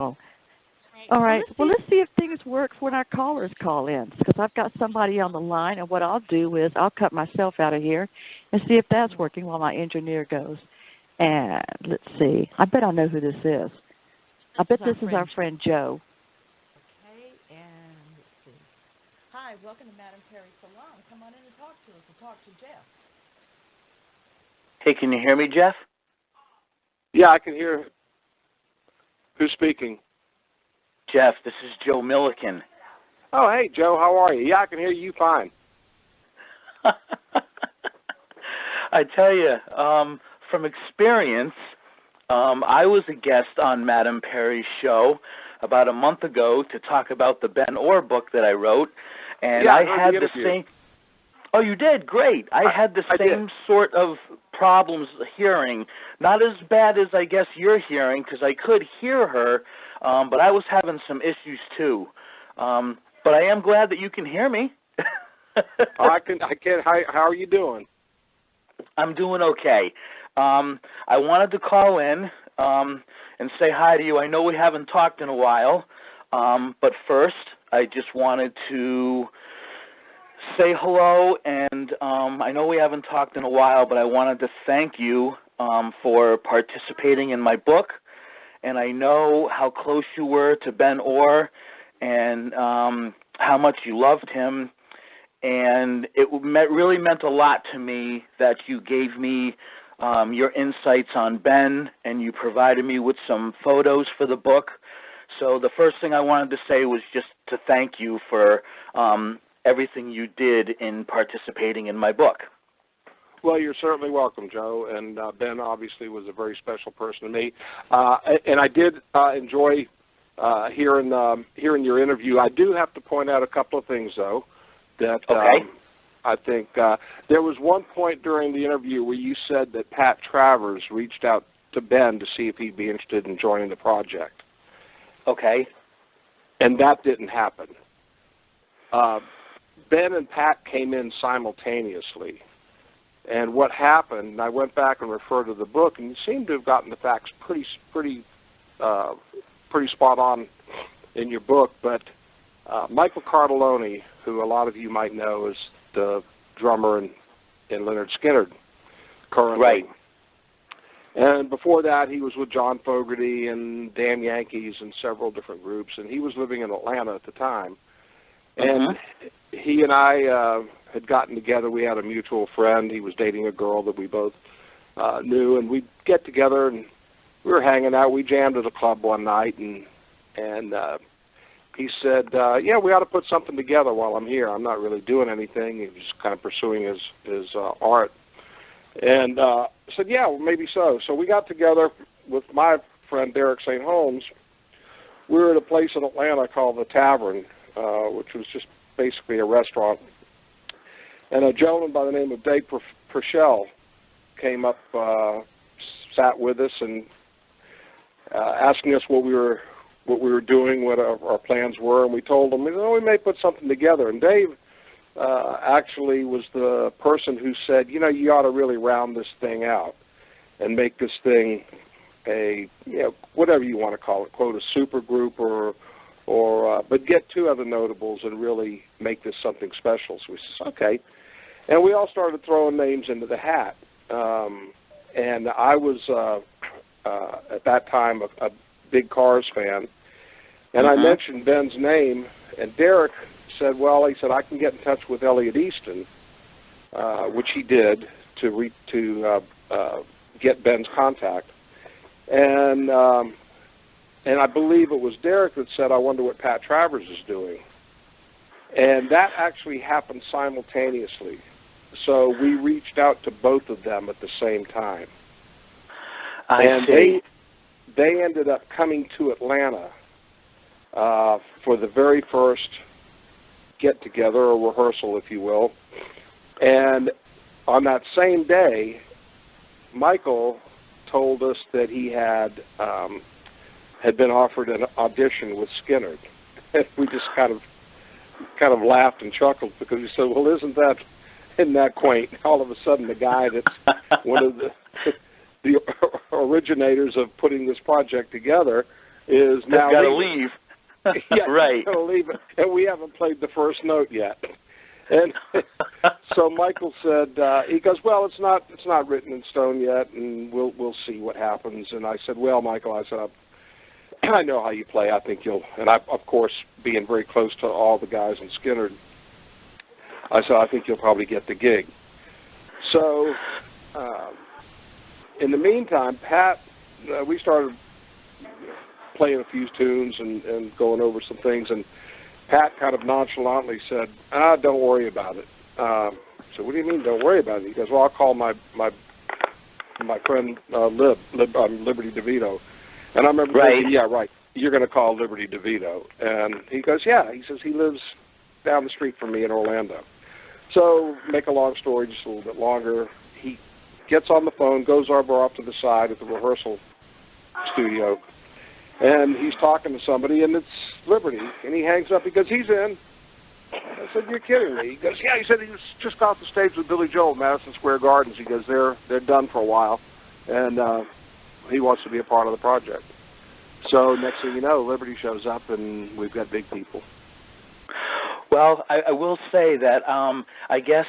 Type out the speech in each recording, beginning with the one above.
Oh, all right. Well, let's see if things work when our callers call in, because I've got somebody on the line, and what I'll do is I'll cut myself out of here and see if that's working while my engineer goes. And let's see. I bet I know who this is. I bet this is our friend Joe. Okay, and let's see. Hi, welcome to Madam Perry Salon. Come on in and talk to us and talk to Jeff. Hey, can you hear me, Jeff? Yeah, I can hear. Who's speaking? Jeff, this is Joe Milliken. Oh, hey, Joe, how are you? Yeah, I can hear you fine. I tell you, from experience, I was a guest on Madam Perry's show about a month ago to talk about the Ben Orr book that I wrote, and yeah, I had the same. Oh, you did? Great. I had the same sort of problems hearing. Not as bad as I guess you're hearing, because I could hear her, but I was having some issues too. But I am glad that you can hear me. I can. How are you doing? I'm doing okay. I wanted to call in and say hi to you. I know we haven't talked in a while, but first I just wanted to say hello, and I know we haven't talked in a while, but I wanted to thank you for participating in my book, and I know how close you were to Ben Orr and how much you loved him, and it really meant a lot to me that you gave me your insights on Ben, and you provided me with some photos for the book. So the first thing I wanted to say was just to thank you for everything you did in participating in my book. Well, you're certainly welcome, Joe, and Ben obviously was a very special person to me. And I did enjoy hearing your interview. I do have to point out a couple of things, though, that I think there was one point during the interview where you said that Pat Travers reached out to Ben to see if he'd be interested in joining the project. Okay. And that didn't happen. Ben and Pat came in simultaneously. And what happened, and I went back and referred to the book, and you seem to have gotten the facts pretty spot on in your book, but Michael Cardelloni, who a lot of you might know is the drummer in Lynyrd Skynyrd currently. Right. And before that, he was with John Fogerty and Damn Yankees and several different groups, and he was living in Atlanta at the time. And he and I had gotten together. We had a mutual friend. He was dating a girl that we both knew, and we'd get together, and we were hanging out. We jammed at a club one night, and he said, yeah, we ought to put something together while I'm here. I'm not really doing anything. He was just kind of pursuing his art. And I said, yeah, well, maybe so. So we got together with my friend Derek St. Holmes. We were at a place in Atlanta called The Tavern, which was just basically a restaurant. And a gentleman by the name of Dave Purcell came up, sat with us, and asking us what we were doing, what our plans were, and we told him, we may put something together. And Dave actually was the person who said, you ought to really round this thing out and make this thing a, whatever you want to call it, quote, a super group but get two other notables and really make this something special. So we said, okay. And we all started throwing names into the hat. And I was, at that time, a big Cars fan. And I mentioned Ben's name, and Derek said, he said, I can get in touch with Elliot Easton, which he did to get Ben's contact. And I believe it was Derek that said, I wonder what Pat Travers is doing. And that actually happened simultaneously. So we reached out to both of them at the same time. I see. They ended up coming to Atlanta for the very first get-together, or rehearsal, if you will. And on that same day, Michael told us that he had been offered an audition with Skynyrd. And we just kind of laughed and chuckled, because we said, well, isn't that quaint? All of a sudden, the guy that's one of the originators of putting this project together is now got to leave. Yeah, right. Got to leave, and we haven't played the first note yet. And so Michael said, he goes, well, it's not written in stone yet, and we'll see what happens. And I said, well, Michael, I said, I know how you play. I think you'll, and I, of course, being very close to all the guys in Skinner, I said, I think you'll probably get the gig. So in the meantime, Pat, we started playing a few tunes and going over some things, and Pat kind of nonchalantly said, don't worry about it. So what do you mean, don't worry about it? He goes, well, I'll call my friend Liberty DeVito. And I remember thinking, yeah, right, you're going to call Liberty DeVito. And he goes, yeah. He says he lives down the street from me in Orlando. So make a long story just a little bit longer, he gets on the phone, goes over off to the side at the rehearsal studio, and he's talking to somebody, and it's Liberty. And he hangs up. He goes, he's in. I said, you're kidding me. He goes, yeah. He said he was just off the stage with Billy Joel at Madison Square Gardens. He goes, they're done for a while, and he wants to be a part of the project. So next thing you know, Liberty shows up, and we've got big people. Well, I will say that I guess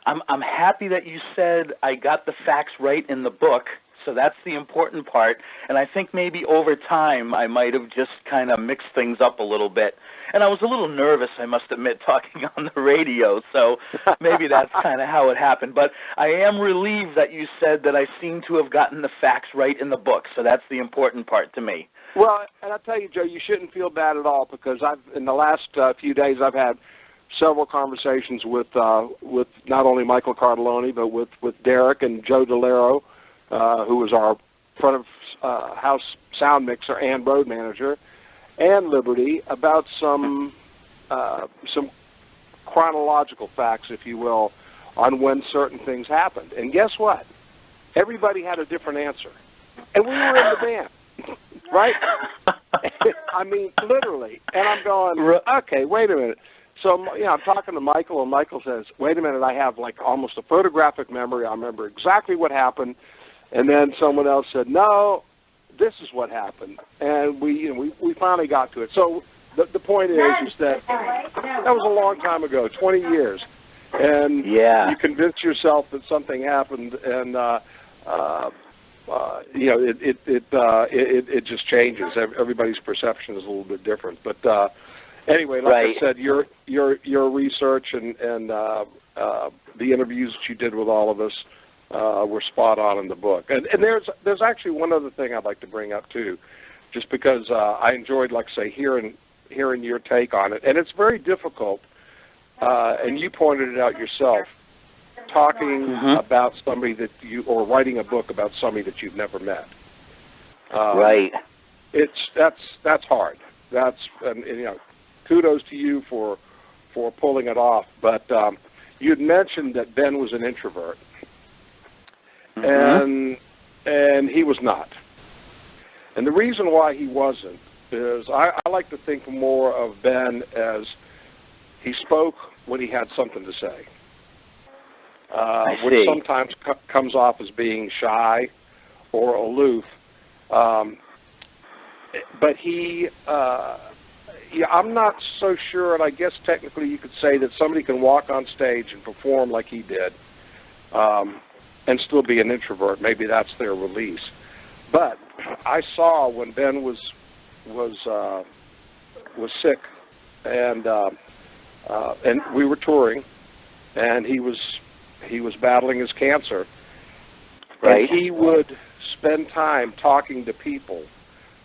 I'm happy that you said I got the facts right in the book. So that's the important part, and I think maybe over time I might have just kind of mixed things up a little bit. And I was a little nervous, I must admit, talking on the radio, so maybe that's kind of how it happened. But I am relieved that you said that I seem to have gotten the facts right in the book, so that's the important part to me. Well, and I'll tell you, Joe, you shouldn't feel bad at all, because in the last few days I've had several conversations with not only Michael Cardelloni, but with Derek and Joe DeLero, who was our front of house sound mixer and road manager, and Liberty, about some chronological facts, if you will, on when certain things happened. And guess what? Everybody had a different answer. And we were in the band, right? I mean, literally. And I'm going, okay, wait a minute. So, I'm talking to Michael, and Michael says, wait a minute, I have like almost a photographic memory. I remember exactly what happened. And then someone else said, no, this is what happened. And we finally got to it. So the point is that that was a long time ago, 20 years. And you convince yourself that something happened, and it just changes. Everybody's perception is a little bit different. But anyway, like I said, your research and the interviews that you did with all of us were spot on in the book. And there's actually one other thing I'd like to bring up too, just because I enjoyed, like I say, hearing your take on it. And it's very difficult, and you pointed it out yourself, talking about somebody that or writing a book about somebody that you've never met. That's hard. And kudos to you for pulling it off. But you'd mentioned that Ben was an introvert. And he was not. And the reason why he wasn't is I like to think more of Ben as he spoke when he had something to say, which sometimes comes off as being shy or aloof. But he, I'm not so sure, and I guess technically you could say that somebody can walk on stage and perform like he did, and still be an introvert. Maybe that's their release. But I saw when Ben was sick, and we were touring, and he was battling his cancer. And he would spend time talking to people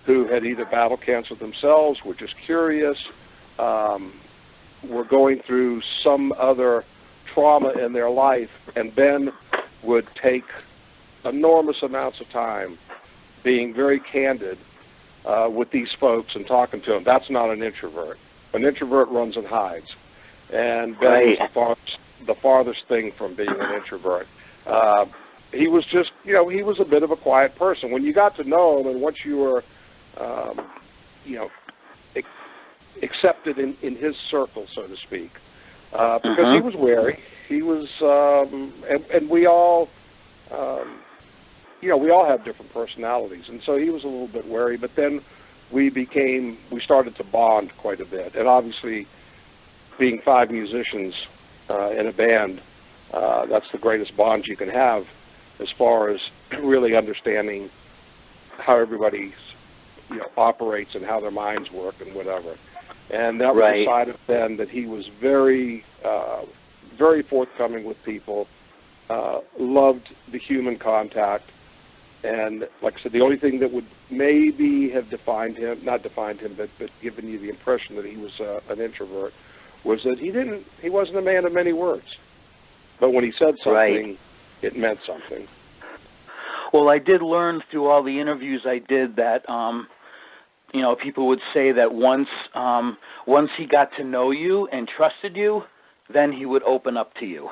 who had either battled cancer themselves, were just curious, were going through some other trauma in their life, and Ben would take enormous amounts of time being very candid with these folks and talking to them. That's not an introvert. An introvert runs and hides. And Ben was the farthest thing from being an introvert. He was just, he was a bit of a quiet person. When you got to know him, and once you were, accepted in his circle, so to speak, because he was wary. He was, and we all, we all have different personalities, and so he was a little bit wary. But then we started to bond quite a bit. And obviously, being 5 musicians in a band, that's the greatest bond you can have as far as really understanding how everybody operates and how their minds work and whatever. And that was a side of Ben that he was very, very forthcoming with people, loved the human contact. And like I said, the only thing that would maybe have not defined him, but given you the impression that he was an introvert, was that he wasn't a man of many words. But when he said something, it meant something. Well, I did learn through all the interviews I did that, people would say that once he got to know you and trusted you, then he would open up to you.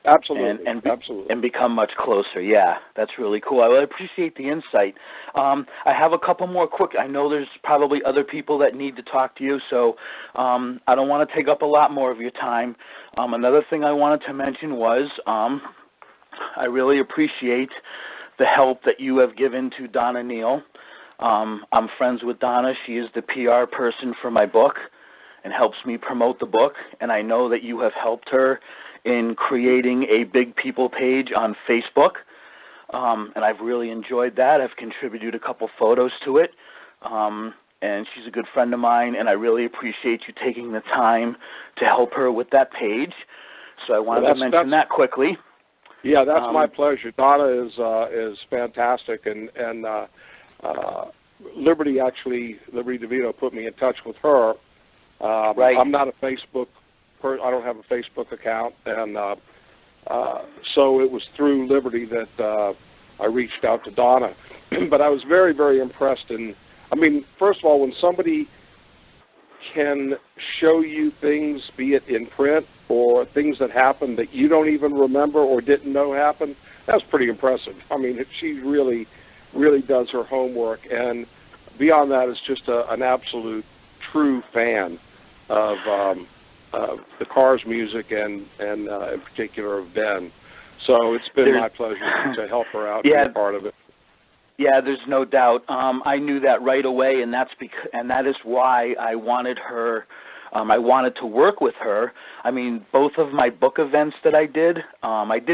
Absolutely, absolutely. And become much closer. Yeah, that's really cool. I appreciate the insight. I have a couple more quick. I know there's probably other people that need to talk to you, so I don't want to take up a lot more of your time. Another thing I wanted to mention was I really appreciate the help that you have given to Donna Neal. I'm friends with Donna. She is the PR person for my book and helps me promote the book, and I know that you have helped her in creating a Big People page on Facebook, and I've really enjoyed that. I've contributed a couple photos to it, and she's a good friend of mine, and I really appreciate you taking the time to help her with that page. So I wanted to mention that quickly. Yeah, that's my pleasure. Donna is fantastic, and Liberty DeVito put me in touch with her. I'm not a Facebook person. I don't have a Facebook account, and so it was through Liberty that I reached out to Donna. But I was very, very impressed. And I mean, first of all, when somebody can show you things, be it in print or things that happened that you don't even remember or didn't know happened, that's pretty impressive. I mean, she really, really does her homework, and beyond that is just an absolute true fan of the Cars music and in particular of Ben. So it's been my pleasure to help her out and be part of it. Yeah, there's no doubt. I knew that right away, and that is why I wanted her. I wanted to work with her. I mean, both of my book events that I did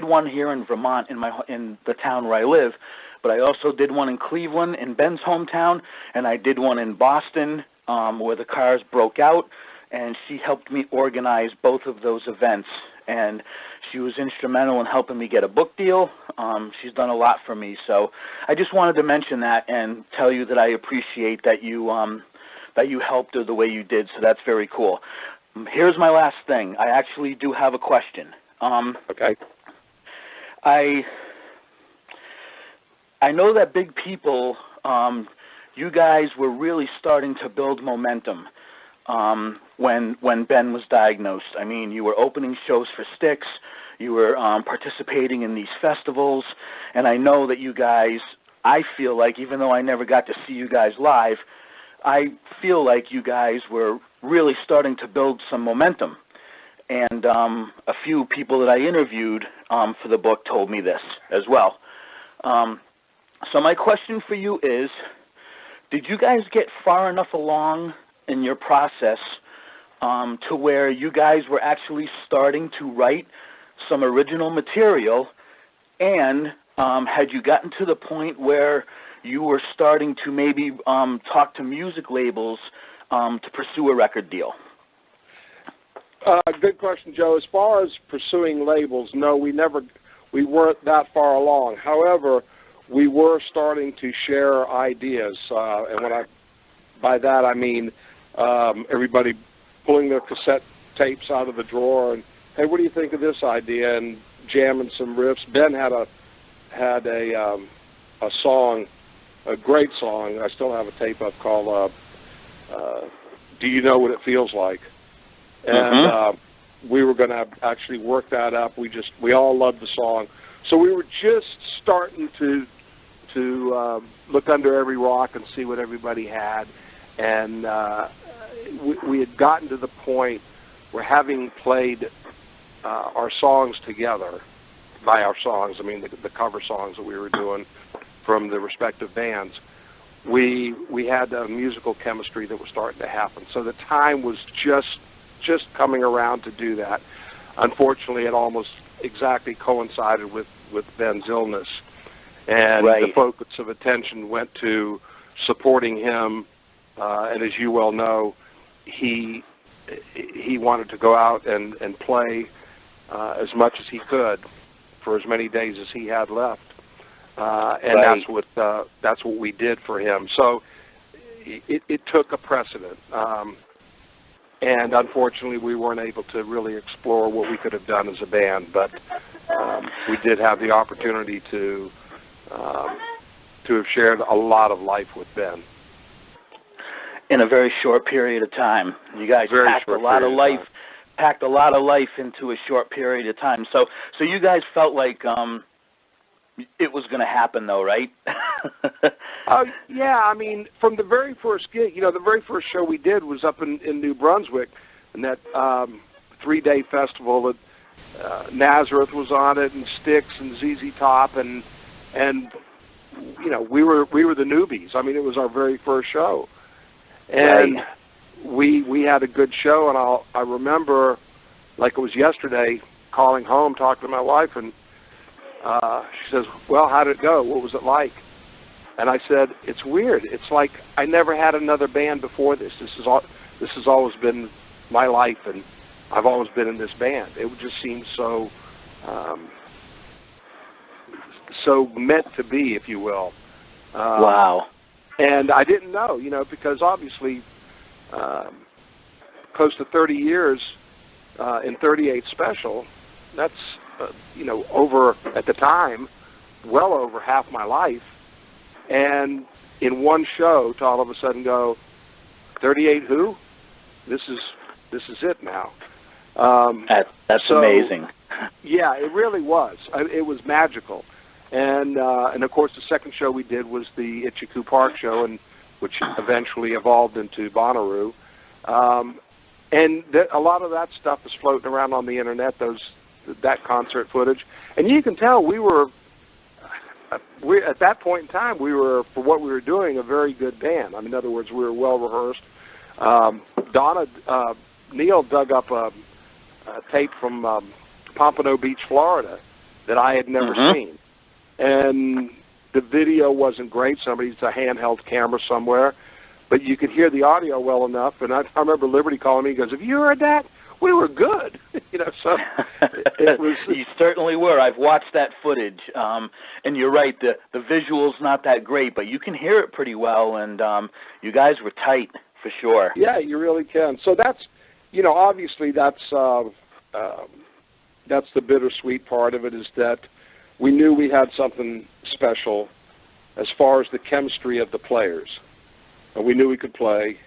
one here in Vermont, in the town where I live, but I also did one in Cleveland, in Ben's hometown, and I did one in Boston, where the Cars broke out, and she helped me organize both of those events. And she was instrumental in helping me get a book deal. She's done a lot for me. So I just wanted to mention that and tell you that I appreciate that you helped her the way you did. So that's very cool. Here's my last thing. I actually do have a question. Okay. I know that Big People, you guys were really starting to build momentum. When Ben was diagnosed. I mean, you were opening shows for Styx, you were participating in these festivals, and I know that you guys, I feel like, even though I never got to see you guys live, I feel like you guys were really starting to build some momentum. And a few people that I interviewed for the book told me this as well. So my question for you is, did you guys get far enough along in your process to where you guys were actually starting to write some original material, and had you gotten to the point where you were starting to maybe talk to music labels to pursue a record deal? Good question, Joe. As far as pursuing labels, no, we weren't that far along. However, we were starting to share ideas, and by that I mean everybody pulling their cassette tapes out of the drawer and, hey, what do you think of this idea? And jamming some riffs. Ben had a song, a great song. I still have a tape up called "Do You Know What It Feels Like?" And we were going to actually work that up. We all loved the song, so we were just starting to look under every rock and see what everybody had. And we had gotten to the point where, having played our songs together, by our songs, I mean the cover songs that we were doing from the respective bands, we had a musical chemistry that was starting to happen. So the time was just coming around to do that. Unfortunately, it almost exactly coincided with Ben's illness, and Right. the focus of attention went to supporting him. And as you well know, he wanted to go out and play as much as he could for as many days as he had left, and Right. that's what we did for him. So it took a precedent, and unfortunately we weren't able to really explore what we could have done as a band, but we did have the opportunity to have shared a lot of life with Ben. In a very short period of time. You guys packed a lot of life into a short period of time. So you guys felt like it was going to happen, though, right? Yeah, I mean, from the very first gig, the very first show we did was up in New Brunswick, and that 3-day festival that Nazareth was on it, and Styx and ZZ Top, and we were the newbies. I mean, it was our very first show. And right. we had a good show, and I remember, like it was yesterday, calling home, talking to my wife, and she says, "Well, how did it go? What was it like?" And I said, "It's weird. It's like I never had another band before this. This has always been my life, and I've always been in this band. It just seems so meant to be, if you will." Wow. And I didn't know, because obviously close to 30 years in 38 Special, that's, over, at the time, well over half my life. And in one show to all of a sudden go, 38 who? This is it now. That's so amazing. Yeah, it really was. It was magical. And of course, the second show we did was the Itchycoo Park show, which eventually evolved into Bonnaroo. And a lot of that stuff is floating around on the internet, that concert footage. And you can tell we at that point in time, we were, for what we were doing, a very good band. I mean, in other words, we were well rehearsed. Neil dug up a tape from Pompano Beach, Florida, that I had never seen. And the video wasn't great. Somebody's a handheld camera somewhere, but you could hear the audio well enough. And I remember Liberty calling me. He goes, "Have you heard that? We were good." So it was. You certainly were. I've watched that footage, and you're right. The visual's not that great, but you can hear it pretty well. And you guys were tight for sure. Yeah, you really can. So that's, obviously that's the bittersweet part of it, is that we knew we had something special as far as the chemistry of the players. And we knew we could play,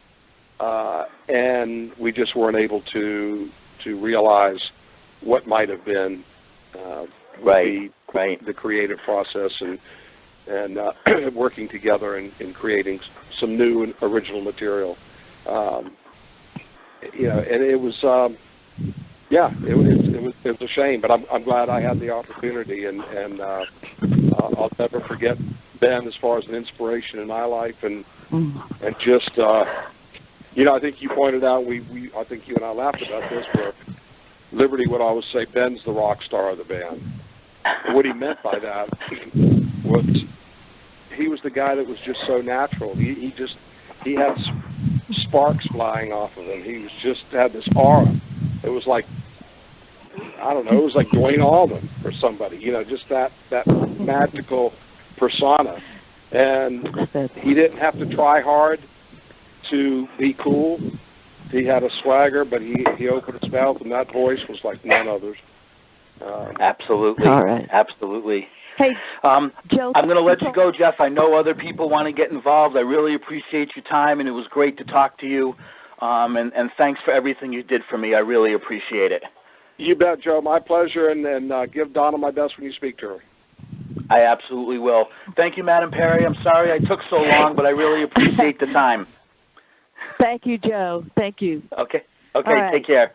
and we just weren't able to realize what might have been the creative process and working together and creating some new and original material. And it was it was a shame, but I'm glad I had the opportunity, and I'll never forget Ben as far as an inspiration in my life, and just I think you pointed out, I think you and I laughed about this, where Liberty would always say Ben's the rock star of the band. And what he meant by that was he was the guy that was just so natural. He had sparks flying off of him. He had this aura. It was like, I don't know, it was like Dwayne Allman or somebody, just that magical persona. And he didn't have to try hard to be cool. He had a swagger, but he opened his mouth, and that voice was like none other's. Absolutely. All right. Absolutely. Hey, Joe, I'm going to let you go, Jeff. I know other people want to get involved. I really appreciate your time, and it was great to talk to you. And thanks for everything you did for me. I really appreciate it. You bet, Joe. My pleasure, and give Donna my best when you speak to her. I absolutely will. Thank you, Madam Perry. I'm sorry I took so long, but I really appreciate the time. Thank you, Joe. Thank you. Okay. All right. Take care.